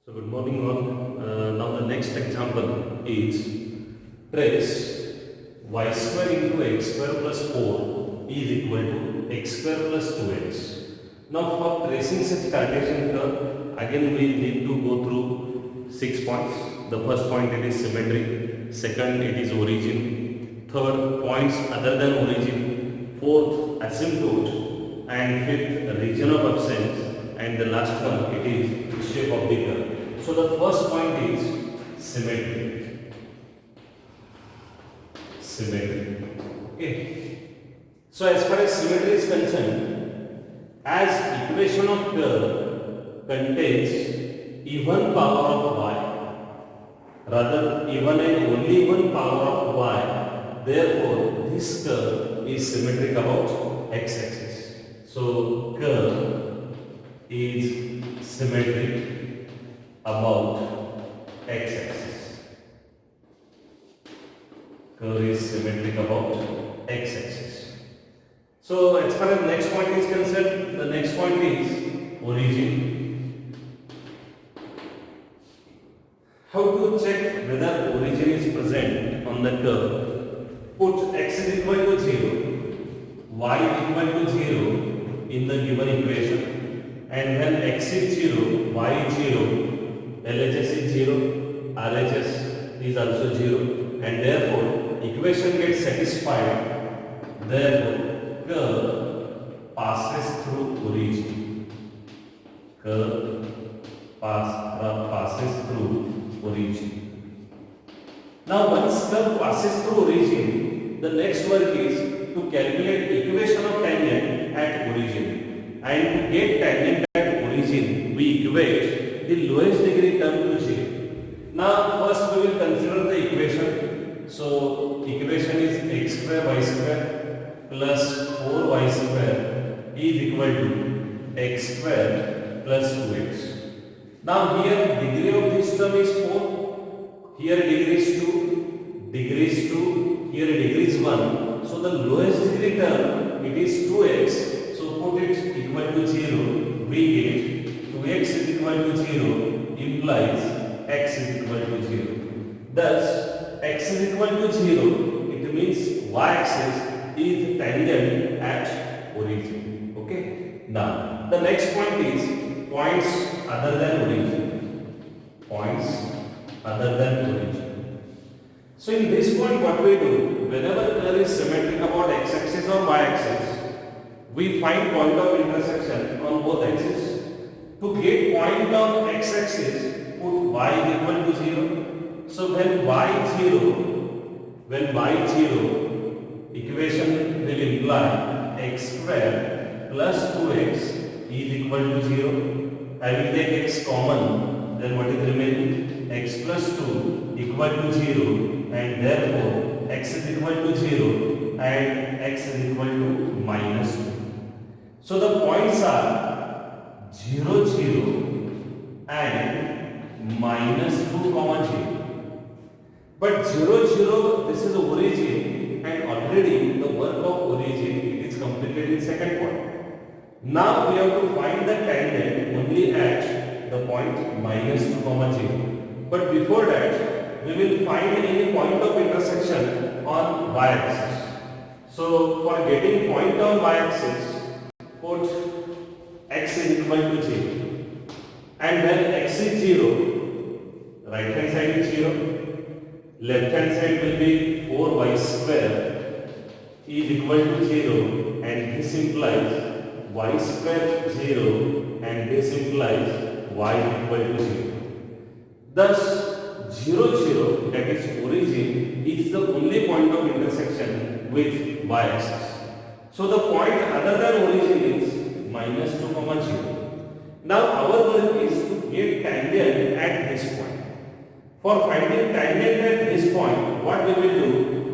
So good morning all. Now the next example is trace y square into x square plus 4 is equal to x square plus 2x. Now for tracing such Cartesian curve, again we need to go through 6 points. The first point, it is symmetry. Second, it is origin. Third, points other than origin. Fourth, asymptote. And fifth, region of absence. And the last one, it is shape of the curve. So the first point is symmetry. Symmetry. Okay. So as far as symmetry is concerned, as equation of curve contains even power of y, rather even and only one power of y, therefore this curve is symmetric about x-axis. So curve is symmetric about x-axis. Curve is symmetric about x-axis. So as far as next point is concerned, the next point is origin. How to check whether origin is present on the curve? Put x is equal to 0, y is equal to 0 in the given equation, and when x is 0, y is 0, LHS is 0, RHS is also 0, and therefore equation gets satisfied. Therefore curve passes through origin. Curve passes through origin. Now once curve passes through origin, the next work is to calculate equation of tangent at origin. And to get tangent at origin, we equate the lowest degree term to 0. Now first we will consider the equation. So equation is x square y square plus 4y square is equal to x square plus 2x. Now here degree of this term is 4, here degree is 2, degree is 2, here degree is 1. So the lowest degree term, it is 2x. So put it equal to 0, we get 2x is equal to 0 implies x is equal to 0. Thus, x is equal to 0, it means y-axis is tangent at origin. Okay. Now, the next point is points other than origin. Points other than origin. So in this point, what we do, whenever curve is symmetric about x-axis or y-axis, we find point of intersection on both axes. To get point on x-axis, put y is equal to 0. So when y is 0, equation will imply x square plus 2x is equal to 0. I will take x common, then what is remaining? X plus 2 equal to 0, and therefore x is equal to 0 and x is equal to minus 2. So the points are 0, 0 and minus 2, 0. But 0, 0, this is origin, and already the work of origin is completed in second point. Now we have to find the tangent only at the point minus 2, 0. But before that, we will find any point of intersection on y-axis. So for getting point on y-axis, put x is equal to 0. And when x is 0, right hand side is 0, left hand side will be 4y square is equal to 0, and this implies y square 0, and this implies y equal to 0. Thus 0, 0, that is origin, is the only point of intersection with y-axis. So the point other than origin is minus 2, 0. Now our work is to get tangent at this point. For finding tangent at this point, what we will do?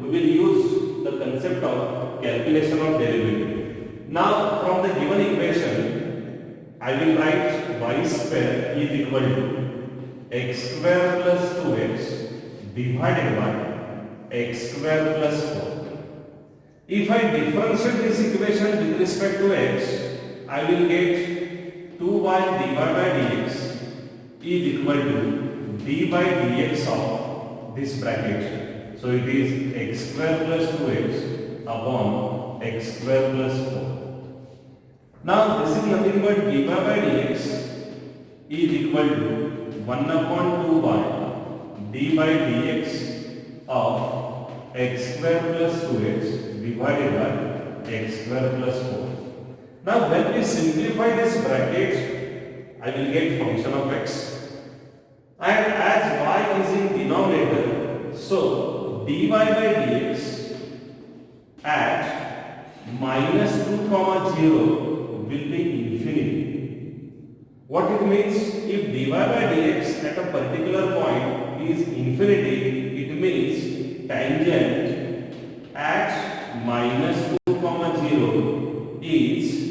We will use the concept of calculation of derivative. Now from the given equation, I will write y square is equal to x square plus 2x divided by x square plus 4. If I differentiate this equation with respect to x, I will get 2y divided by dx is equal to d by dx of this bracket. So it is x square plus 2x upon x square plus 4. Now this is nothing but d by dx is equal to 1 upon 2 by d by dx of x square plus 2x divided by x square plus 4. Now when we simplify this bracket, I will get function of x, and as y is in denominator, so dy by dx at minus 2 comma 0 will be infinity. What it means? If dy by dx at a particular point is infinity, it means tangent at minus 2 comma 0 is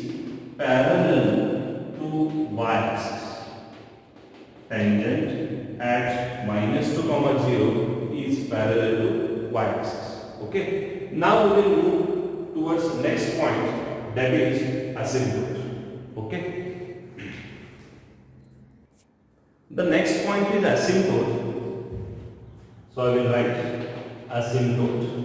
parallel to y-axis. Tangent at minus 2 comma 0 is parallel to y-axis. Okay. Now we will move towards next point, that is asymptote. Okay. The next point is asymptote. So I will write asymptote.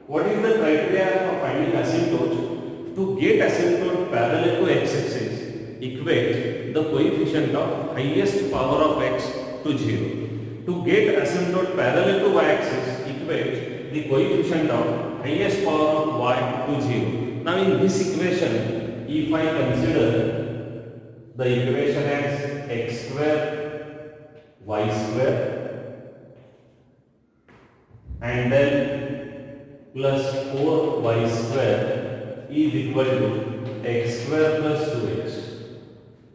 What is the criteria for finding asymptote? To get asymptote parallel to x-axis, equate the coefficient of highest power of x to 0. To get asymptote parallel to y-axis, equate the coefficient of highest power of y to 0. Now in this equation, if I consider the equation as x square y square and then plus 4y square is equal to x square plus 2x.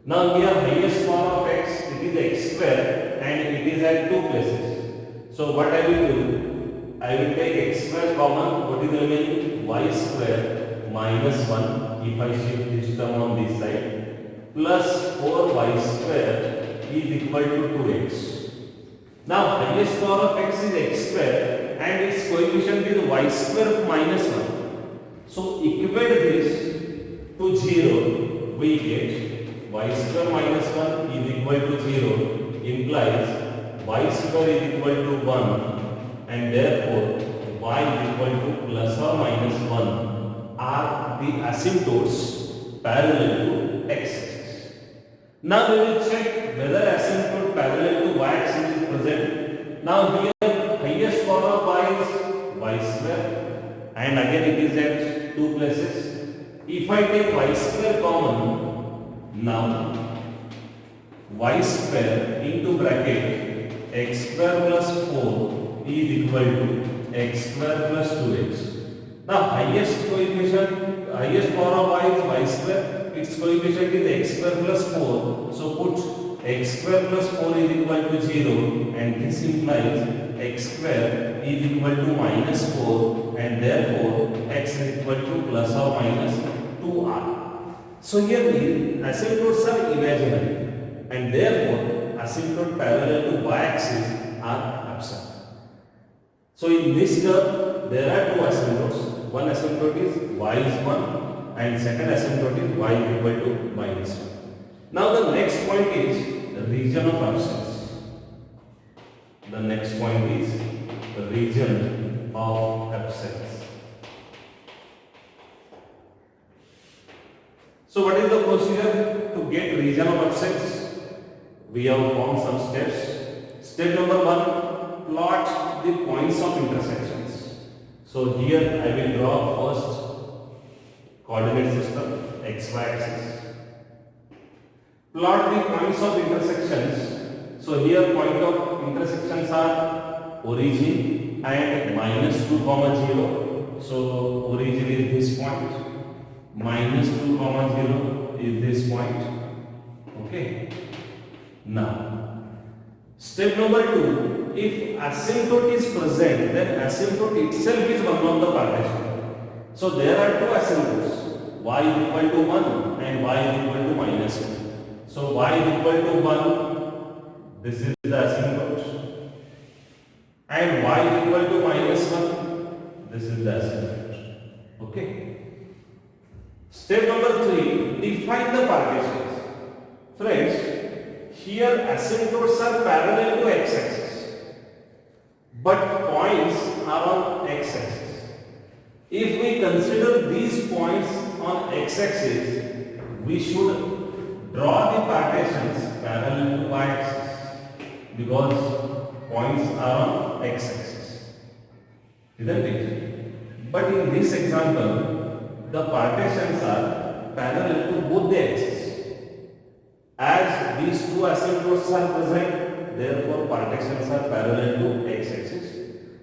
Now here highest power of x, it is x square and it is at two places. So what I will do? I will take x square common. What is remaining? Y square minus 1 if I shift this term on this side, plus 4y square is equal to 2x. Now highest power of x is x square and its coefficient is y square minus 1. So equate this to 0, we get y square minus 1 is equal to 0, implies y square is equal to 1, and therefore y is equal to plus or minus 1 are the asymptotes parallel to x-axis. Now we will check whether asymptote parallel to y-axis is present. Now here highest power of y is y square and again it is at two places. If I take y square common, now y square into bracket x square plus 4 is equal to x square plus 2x. Now highest coefficient, highest power of y is y square, its coefficient is x square plus 4. So put x square plus 4 is equal to 0, and this implies x square is equal to minus 4, and therefore x is equal to plus or minus 2r. So here the asymptotes are imaginary, and therefore asymptote parallel to y-axis are absent. So in this term there are two asymptotes. One asymptote is y is 1 and second asymptote is y is equal to minus 1. Now the next point is the region of absence. The next point is the region of absence. So what is the procedure to get region of absence? We have formed some steps. Step number 1, plot the points of intersections. So here I will draw first coordinate system xy axis. Plot the points of intersections. So here point of intersections are origin and minus 2 comma 0. So origin is this point, minus 2 comma 0 is this point. Okay. Now step number 2, if asymptote is present, then asymptote itself is one of the Cartesian. So there are two asymptotes, y is equal to 1 and y is equal to minus 1. So y is equal to 1, this is the asymptote, and y is equal to minus 1, this is the asymptote. Okay. Step number 3, define the Cartesians. here asymptotes are parallel to x-axis, but points are on x-axis. If we consider these points on x-axis, we should draw the partitions parallel to y-axis because points are on x-axis, isn't it? But in this example, the partitions are parallel to both the axes. As these two asymptotes are present, therefore partitions are parallel to x-axis.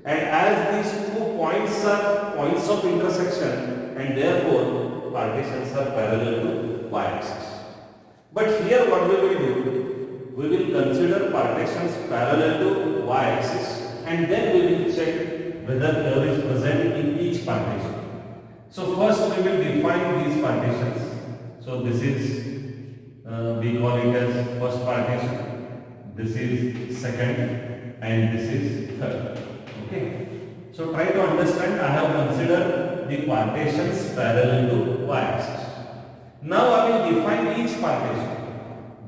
And as these 2 points are points of intersection, and therefore partitions are parallel to y-axis. But here what we will do? We will consider partitions parallel to y-axis, and then we will check whether curve is present in each partition. So first we will define these partitions. So this is we call it as first partition, this is second, and this is third. Okay. So try to understand, I have considered the partitions parallel to y-axis. Now I will define each partition.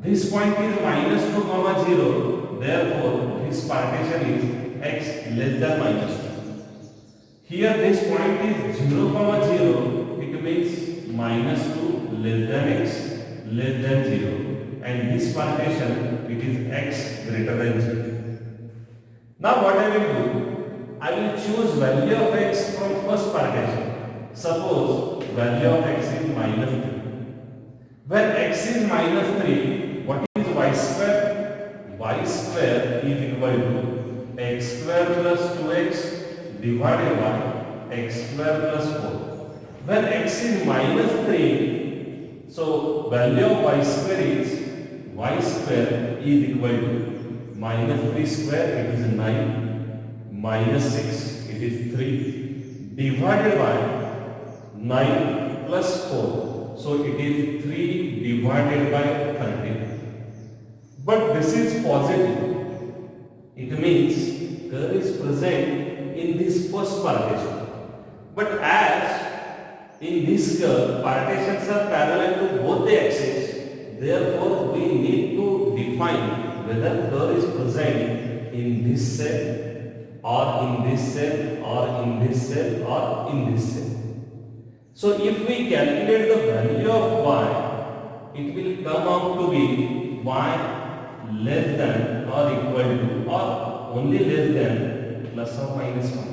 This point is -2, 0, therefore this partition is x less than -2. Here this point is 0, 0, it means -2 less than x less than 0, and this partition it is x greater than 0. Now what I will do? I will choose value of x from first partition. Suppose value of x is -3. When x is -3, what is y square? Y square is equal to x square plus 2x divided by x square plus 4. When x is -3, so value of y square is equal to -3 square, it is 9, -6, it is 3, divided by 9 plus 4, so it is 3 divided by 13. But this is positive, it means curve is present in this first partition. But as in this curve, partitions are parallel to both the axes, therefore we need to define whether curve is present in this cell or in this cell or in this cell or in this cell. So if we calculate the value of y, it will come out to be y less than or equal to or only less than plus or minus 1.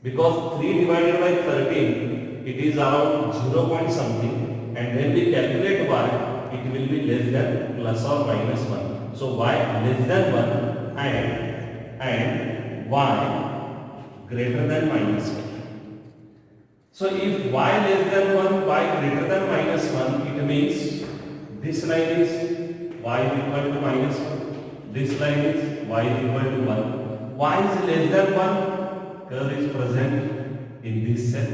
Because 3 divided by 13, it is around 0 point something, and when we calculate y, it will be less than plus or minus 1. So y less than 1 and y greater than minus 1. So if y less than 1, y greater than minus 1, it means this line is y is equal to minus 1, this line is y is equal to 1. Y is less than 1, curve is present in this cell,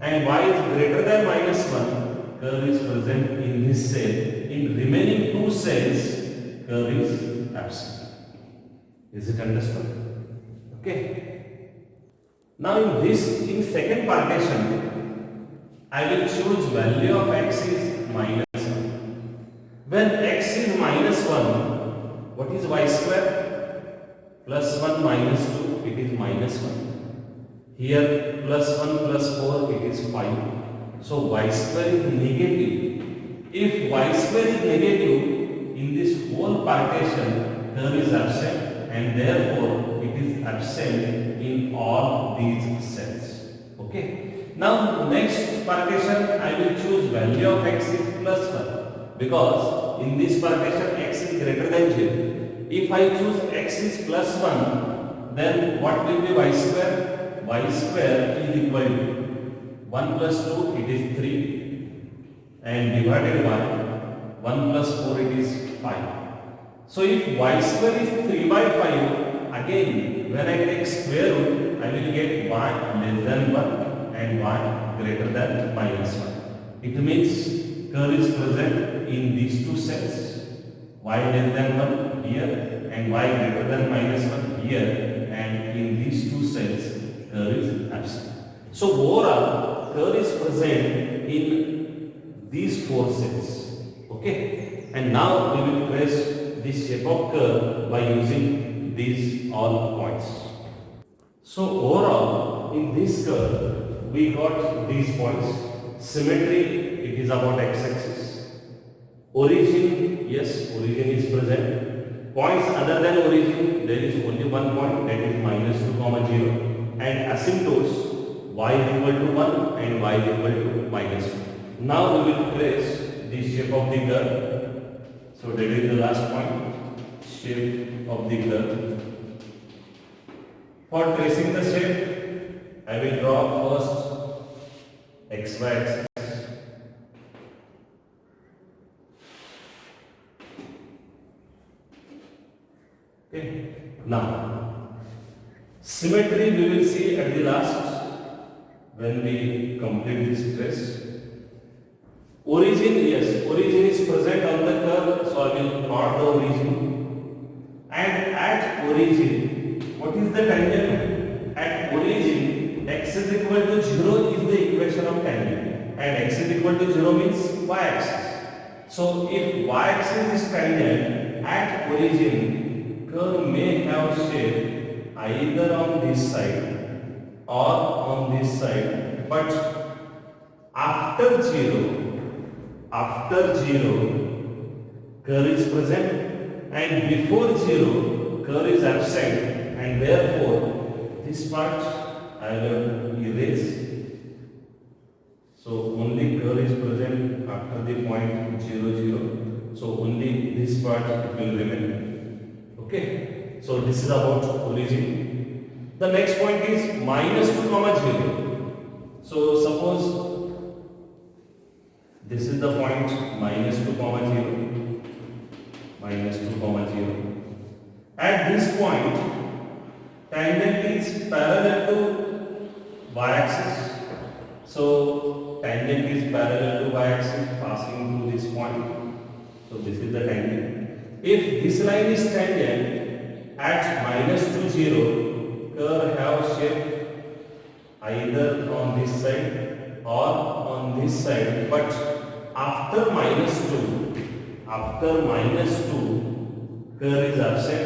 and y is greater than minus 1, curve is present in this cell. In remaining 2 cells, curve is absent. Is it understood? Okay. Now in second partition, I will choose value of x is minus 1. When x is minus 1, what is y square? Plus 1 minus 2, it is minus 1. Here plus 1 plus 4, it is 5. So y square is negative. If y square is negative, in this whole partition, term is absent, and therefore it is absent in all these cells. Okay. Now next partition, I will choose value of x is plus 1, because in this partition x is greater than 0. If I choose x is plus 1, then what will be y square? Y square is equal to 1 plus 2, it is 3, and divided by 1 plus 4, it is 5. So if y square is 3 by 5, again when I take square root, I will get y less than 1 and y greater than minus 1. It means curve is present in these 2 cells, y less than 1 here and y greater than minus 1 here, and in these 2 cells curve is absent. So overall curve is present in these 4 cells. Okay, and now we will trace the shape of curve by using these all points. So overall, in this curve, we got these points. Symmetry, it is about x-axis. Origin, yes, origin is present. Points other than origin, there is only one point, that is -2, 0. And asymptotes, y is equal to 1 and y is equal to -2. Now we will trace the shape of the curve. So that is the last point, shape of the curve. For tracing the shape, I will draw first xy axis. Okay. Now, symmetry we will see at the last when we complete this trace. Origin, yes, origin is present on the curve, so I will plot the origin. And at origin, what is the tangent? At origin, x is equal to 0 is the equation of tangent, and x is equal to 0 means y-axis. So if y-axis is tangent, at origin, curve may have shape either on this side or on this side, but after 0, curve is present, and before 0, curve is absent, and therefore this part I will erase. So only curve is present after the point 0, 0. So only this part will remain. Okay. So this is about origin. The next point is -2, 0. So suppose this is the point -2, 0. -2, 0. At this point, tangent is parallel to y-axis. So tangent is parallel to y-axis passing through this point. So this is the tangent. If this line is tangent at -2, 0, curve have shape either on this side or on this side, but after -2, curve is absent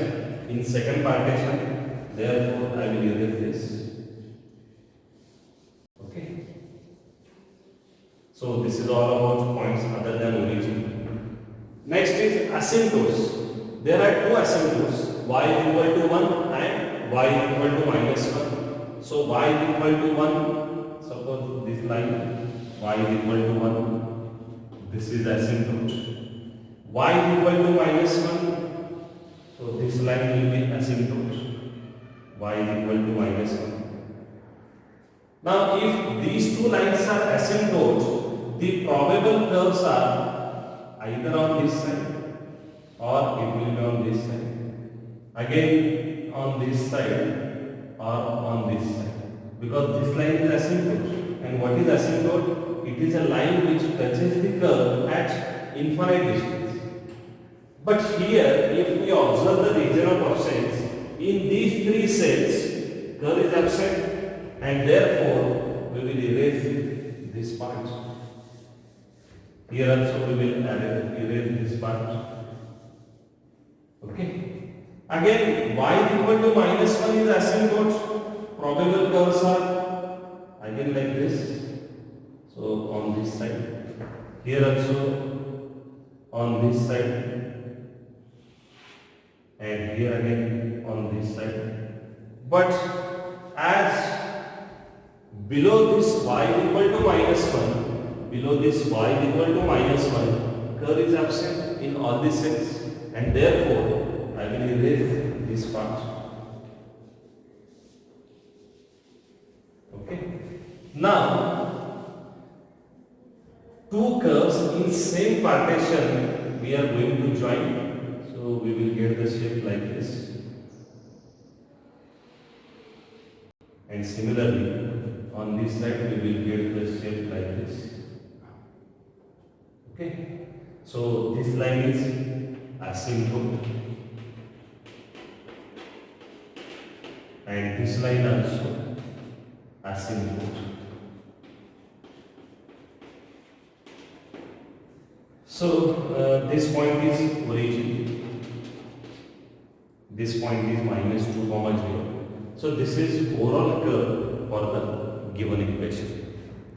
in second partition. Therefore, I will erase this. Okay. So this is all about points other than origin. Next is asymptotes. There are two asymptotes, y is equal to 1 and y is equal to -1. So y is equal to 1. Suppose this line y is equal to 1. This is asymptote. Y is equal to -1. So this line will be asymptote. Y is equal to -1. Now if these two lines are asymptote, the probable curves are either on this side or it will be on this side. Again on this side or on this side. Because this line is asymptote. And what is asymptote? It is a line which touches the curve at infinite distance. But here, if we observe the region of absence, in these three cells, curve is absent, and therefore we will erase this part. Here also we will erase this part. Okay. Again, y is equal to -1 is asymptote. Probable curves are again like this. So on this side, here also on this side, and here again on this side. But as below this y is equal to -1, below this y is equal to -1, curve is absent in all these cells, and therefore I will erase this part. Okay. Now, two curves in same partition we are going to join. So we will get the shape like this. And similarly, on this side we will get the shape like this. Okay. So this line is asymptote. And this line also asymptote. So this point is origin. This point is minus 2 comma 0. So this is overall curve